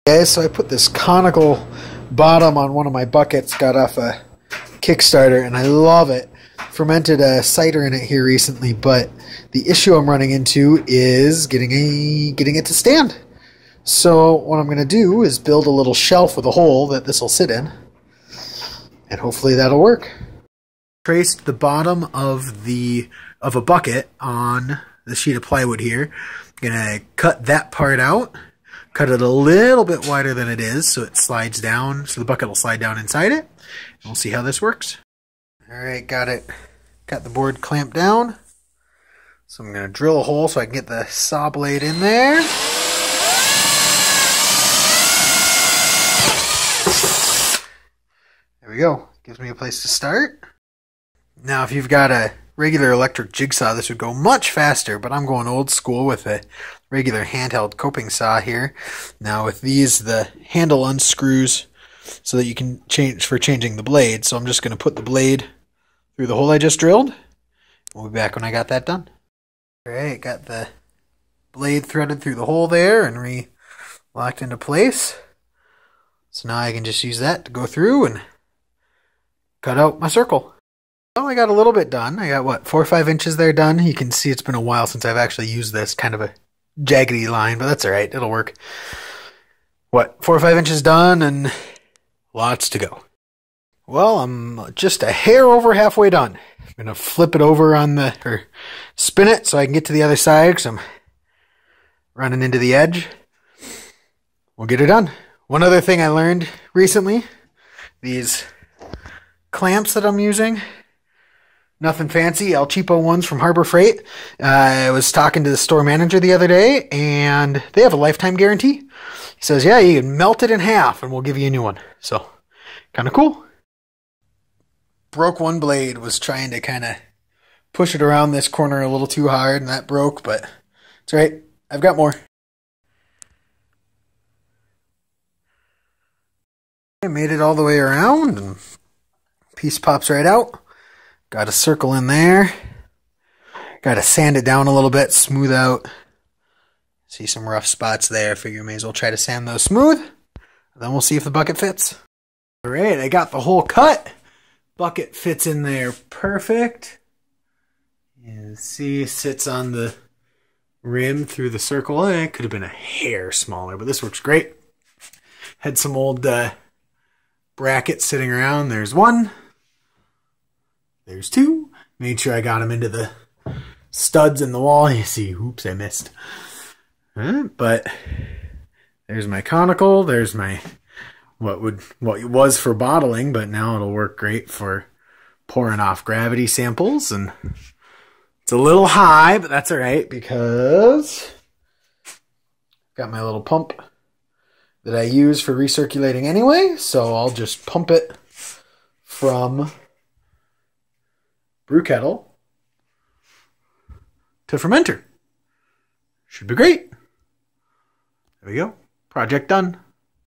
Okay, so I put this conical bottom on one of my buckets, got off a Kickstarter, and I love it. Fermented a cider in it here recently, but the issue I'm running into is getting it to stand. So what I'm going to do is build a little shelf with a hole that this will sit in, and hopefully that'll work. Traced the bottom of a bucket on the sheet of plywood here. I'm going to cut that part out. Cut it a little bit wider than it is so it slides down, so the bucket will slide down inside it. And we'll see how this works. Alright, got it. Got the board clamped down. So I'm going to drill a hole so I can get the saw blade in there. There we go. Gives me a place to start. Now if you've got a regular electric jigsaw, this would go much faster, but I'm going old school with a regular handheld coping saw here. Now with these, the handle unscrews so that you can changing the blade. So I'm just going to put the blade through the hole I just drilled. We'll be back when I got that done. Alright, got the blade threaded through the hole there and re-locked into place. So now I can just use that to go through and cut out my circle. Well, I got a little bit done. I got, what, 4 or 5 inches there done. You can see it's been a while since I've actually used this, kind of a jaggedy line, but that's alright. It'll work. What, 4 or 5 inches done and lots to go. Well, I'm just a hair over halfway done. I'm going to flip it over or spin it so I can get to the other side because I'm running into the edge. We'll get it done. One other thing I learned recently, these clamps that I'm using, nothing fancy, El Cheapo ones from Harbor Freight. I was talking to the store manager the other day, and they have a lifetime guarantee. He says, yeah, you can melt it in half, and we'll give you a new one. So, kind of cool. Broke one blade, was trying to kind of push it around this corner a little too hard, and that broke, but it's all right. I've got more. I made it all the way around, and piece pops right out. Got a circle in there. Got to sand it down a little bit, smooth out. See some rough spots there. Figure may as well try to sand those smooth. Then we'll see if the bucket fits. Alright, I got the hole cut. Bucket fits in there perfect. You see, sits on the rim through the circle. It could have been a hair smaller, but this works great. Had some old brackets sitting around. There's one. There's two. Made sure I got them into the studs in the wall. You see, oops, I missed. But there's my conical. There's my what was for bottling, but now it'll work great for pouring off gravity samples. And it's a little high, but that's all right because I've got my little pump that I use for recirculating anyway. So I'll just pump it from brew kettle to fermenter. Should be great. There we go. Project done.